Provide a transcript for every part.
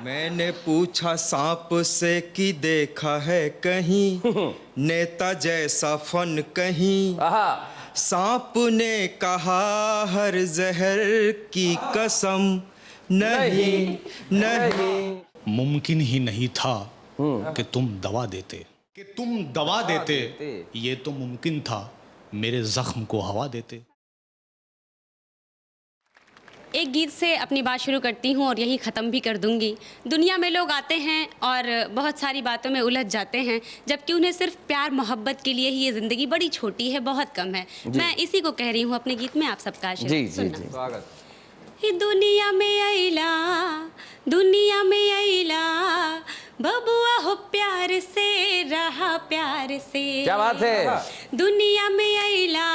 मैंने पूछा सांप से कि देखा है कहीं नेता जैसा फन कहीं। सांप ने कहा हर जहर की कसम नहीं नहीं। मुमकिन ही नहीं था कि तुम दवा देते, ये तो मुमकिन था मेरे जख्म को हवा देते। एक गीत से अपनी बात शुरू करती हूँ और यही ख़त्म भी कर दूँगी। दुनिया में लोग आते हैं और बहुत सारी बातों में उलझ जाते हैं, जबकि उन्हें सिर्फ प्यार मोहब्बत के लिए ही ये ज़िंदगी बड़ी छोटी है, बहुत कम है। मैं इसी को कह रही हूँ अपने गीत में, आप सबका आशीर्वाद सुनना। स्वागत। दुनिया में अइला बबुआ हो प्यार से रहा प्यार से। क्या बात है। दुनिया में अइला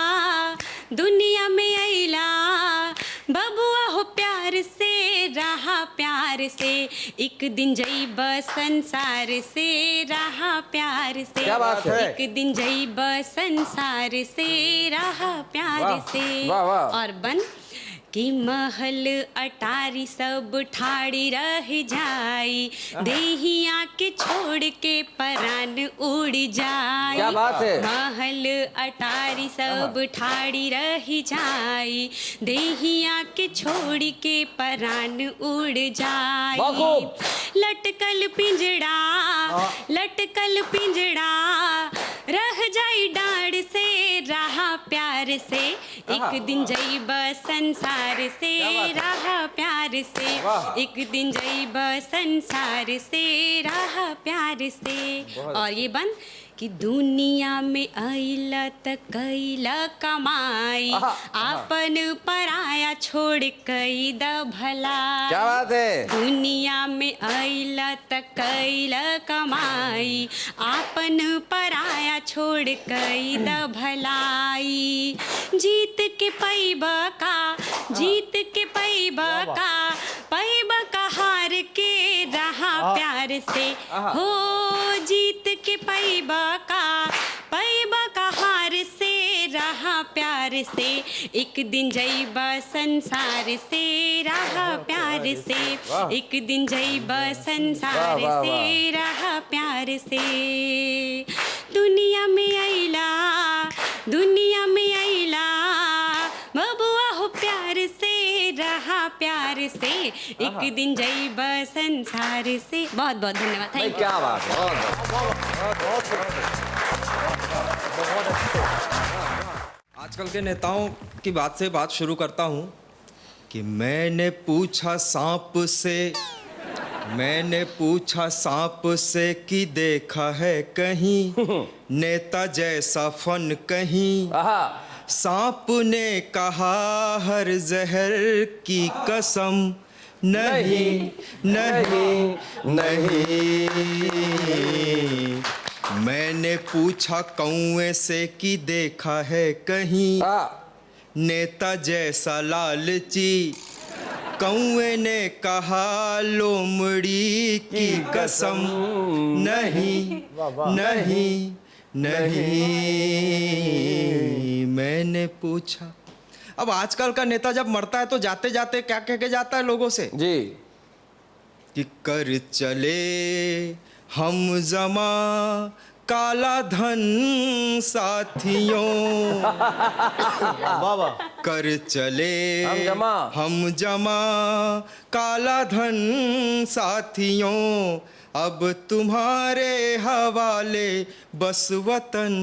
बबुआ हो प्यार से रहा प्यार से। एक दिन जइब संसार से रहा प्यार से। क्या बात है। एक दिन जइब संसार से रहा प्यार से। वाह वाह। और बन कि महल अटारी सब ठाड़ी रह जाई, देहिया के छोड़ के परान उड़ जाई। क्या बात है। महल अटारी सब ठाड़ी रह जाई, देहिया के छोड़ के परान उड़ जाई। लटकल पिंजड़ा रह जाई डांड से रहा प्यार से। एक दिन जइब संसार से रहा प्यार से। एक दिन जइब संसार से रहा प्यार से। और ये बन कि दुनिया में आइला त कैला कमाई, आपन पराया छोड़ कई द भलाई। क्या बात है। दुनिया में आइला त कैला कमाई, आपन पराया छोड़ कई द भलाई। जीत के पैबा का हार के रहा प्यार से। हो जीत के पैबा का हार से रहा प्यार से। एक दिन जइबा संसार से रहा प्यार से। एक दिन जइबा संसार से रहा प्यार से। दुनिया में अइला बबुआ हो प्यार से रहा प्यार से। एक दिन जइबा संसार से। बहुत बहुत धन्यवाद। Thank you. क्या बात है। आजकल के नेताओं की बात से बात शुरू करता हूँ कि मैंने पूछा सांप से कि देखा है कहीं नेता जैसा फन कहीं। सांप ने कहा हर जहर की कसम नहीं नहीं नहीं। मैंने पूछा कौए से कि देखा है कहीं नेता जैसा लालची। कौए ने कहा लोमड़ी की कसम नहीं नहीं नहीं। मैंने पूछा। अब आजकल का नेता जब मरता है तो जाते जाते क्या कह के जाता है लोगों से जी कि कर चले हम जमा काला धन साथियों। बाबा कर चले हम जमा काला धन साथियों। अब तुम्हारे हवाले बस वतन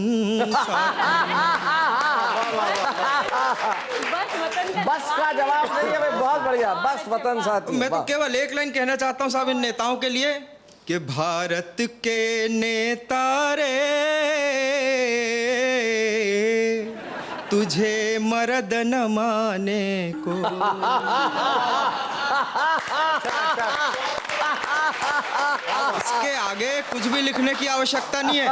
बस का जवाब नहीं है भाई। बहुत बढ़िया। बस वतन साथी। मैं तो केवल एक लाइन कहना चाहता हूँ साहब इन नेताओं के लिए कि भारत के नेता रे तुझे मर्द न माने को। इसके आगे कुछ भी लिखने की आवश्यकता नहीं है।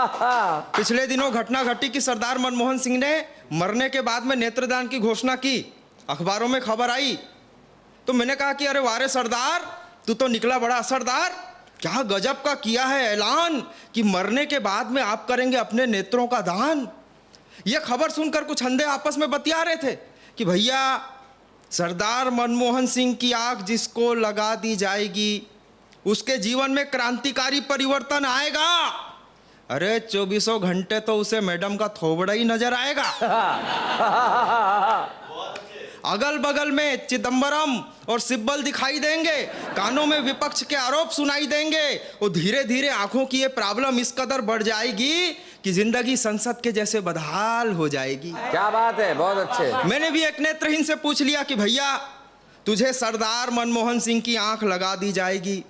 पिछले दिनों घटना घटी कि सरदार मनमोहन सिंह ने मरने के बाद में नेत्रदान की घोषणा की, अखबारों में खबर आई। तो मैंने कहा कि अरे वारे सरदार, तू तो निकला बड़ा असरदार। क्या गजब का किया है ऐलान कि मरने के बाद में आप करेंगे अपने नेत्रों का दान। यह खबर सुनकर कुछ अंधे आपस में बतिया रहे थे कि भैया सरदार मनमोहन सिंह की आंख जिसको लगा दी जाएगी उसके जीवन में क्रांतिकारी परिवर्तन आएगा। अरे 24 घंटे तो उसे मैडम का थोबड़ा ही नजर आएगा। अगल बगल में चिदंबरम और सिब्बल दिखाई देंगे, कानों में विपक्ष के आरोप सुनाई देंगे, और धीरे धीरे आंखों की ये प्रॉब्लम इस कदर बढ़ जाएगी कि जिंदगी संसद के जैसे बदहाल हो जाएगी। क्या बात है, बहुत अच्छे। मैंने भी एक नेत्रहीन से पूछ लिया कि भैया तुझे सरदार मनमोहन सिंह की आंख लगा दी जाएगी,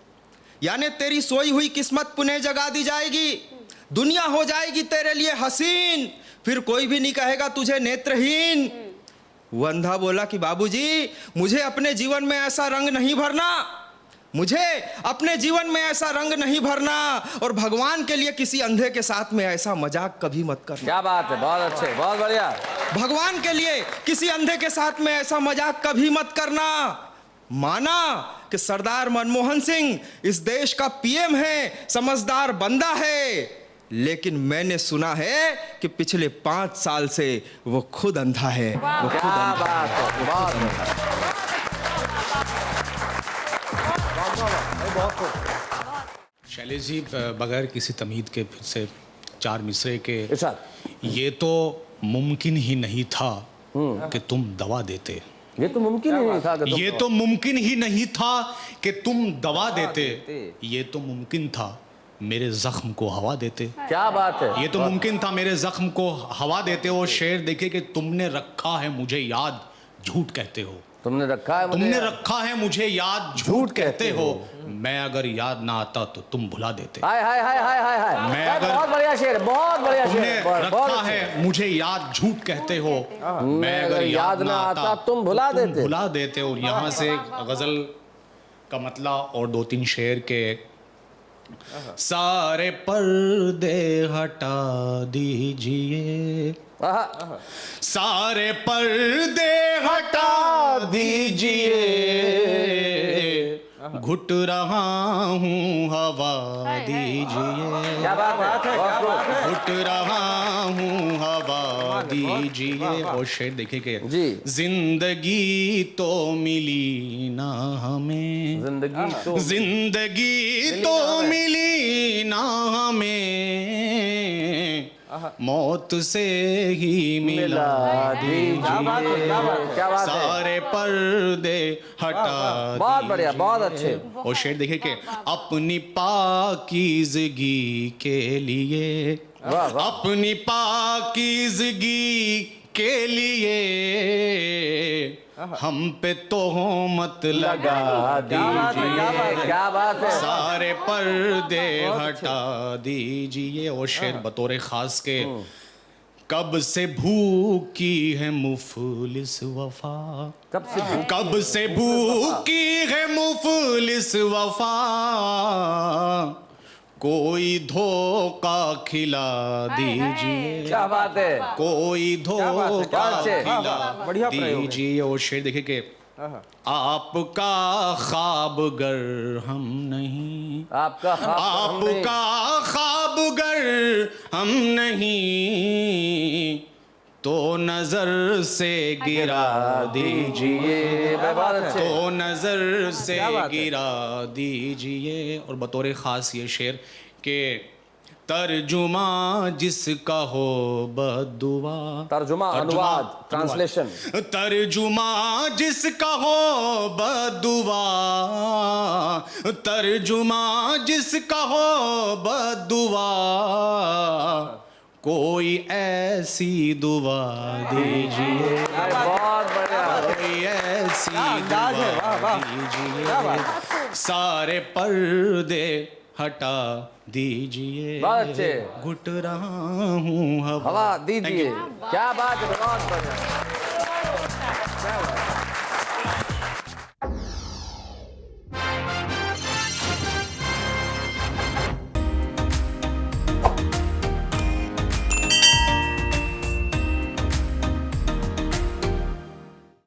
यानी तेरी सोई हुई किस्मत पुनः जगा दी जाएगी, दुनिया हो जाएगी तेरे लिए हसीन, फिर कोई भी नहीं कहेगा तुझे नेत्रहीन। वो अंधा बोला कि बाबूजी मुझे अपने जीवन में ऐसा रंग नहीं भरना, मुझे अपने जीवन में ऐसा रंग नहीं भरना, और भगवान के लिए किसी अंधे के साथ में ऐसा मजाक कभी मत करना। क्या बात है, बहुत अच्छे, बहुत बढ़िया। भगवान के लिए किसी अंधे के साथ में ऐसा मजाक कभी मत करना। माना कि सरदार मनमोहन सिंह इस देश का पीएम है, समझदार बंदा है, लेकिन मैंने सुना है कि पिछले 5 साल से वो खुद अंधा है। वो खुद क्या अंधा बात है, बहुत शैलेश जी, बगैर किसी तमीद के फिर से 4 मिसरे के, इरशाद। ये तो मुमकिन ही नहीं था कि तुम दवा देते, ये तो मुमकिन ही नहीं था कि तुम ये तो मुमकिन ही नहीं था कि तुम दवा देते, ये तो मुमकिन था मेरे जख्म को हवा देते। क्या बात है, ये तो मुमकिन था मेरे जख्म को हवा देते। और शेर देखे कि तुमने रखा है मुझे याद, झूठ कहते हो। तुमने रखा है मुझे तुमने याद। रखा है मुझे याद, झूठ कहते हो। मैं अगर याद ना आता तो तुम भुला देते। हाय हाय हाय हाय हाय हाय। मैं अगर- बहुत बढ़िया शेर, बहुत बढ़िया तुमने शेर, बहुत रखा अच्छे। है मुझे याद, झूठ कहते हो। मैं अगर याद ना आता तुम भुला तो तुम देते। भुला देते। और यहाँ से गजल का मतला और 2-3 शेर के। सारे पर्दे हटा दीजिए, आहा। सारे पर्दे हटा दीजिए, घुट रहा हूँ हवा दीजिए, क्या बात है, बहुत खूब। घुट रहा हूँ हवा दीजिए। और शेर देखे के जी। जिंदगी तो मिली ना हमें, जिंदगी तो जिंदगी तो मिली ना हमें, मौत से ही मिला दीजिए। क्या बात है, क्या बात है, क्या बात है। सारे पर्दे हटा बहुत बढ़िया, बहुत अच्छे। और शेर देखे कि अपनी पाकीज़गी के लिए, वाह, वाह। अपनी पाकीज़गी के लिए हम पे तोहमत लगा दीजिए, क्या बात है। सारे पर्दे हटा दीजिए। और शेर बतौर खास के, कब से भूखी है मुफलिस वफा, कब से भूखी है मुफलिस वफा, कोई धोखा खिला दीजिए, क्या बात है। कोई धोखा खिला बढ़िया प्रयोग है। दीजिए। और शेर देखे कि आपका ख्वाब गर हम नहीं, आपका ख्वाब हम नहीं। आपका ख्वाब गर हम नहीं, तो नजर से गिरा दीजिए, बहुत अच्छे। तो नजर से क्या बात है। गिरा दीजिए। और बतौर खास ये शेर के, तर्जुमा जिसका हो बद्दुआ, तर्जुमा, अनुवाद, ट्रांसलेशन। तर्जुमा जिसका हो बद्दुआ, तर्जुमा जिसका हो बद्दुआ, कोई ऐसी दुआ दीजिए, बहुत बढ़िया। कोई ऐसी अंदाज है, वाह, वाह। दीजिए, क्या बात। सारे पर्दे हटा दीजिए, बहुत अच्छे। घुट रहा हूँ हवा दीजिए। क्या बात है, बहुत बढ़िया।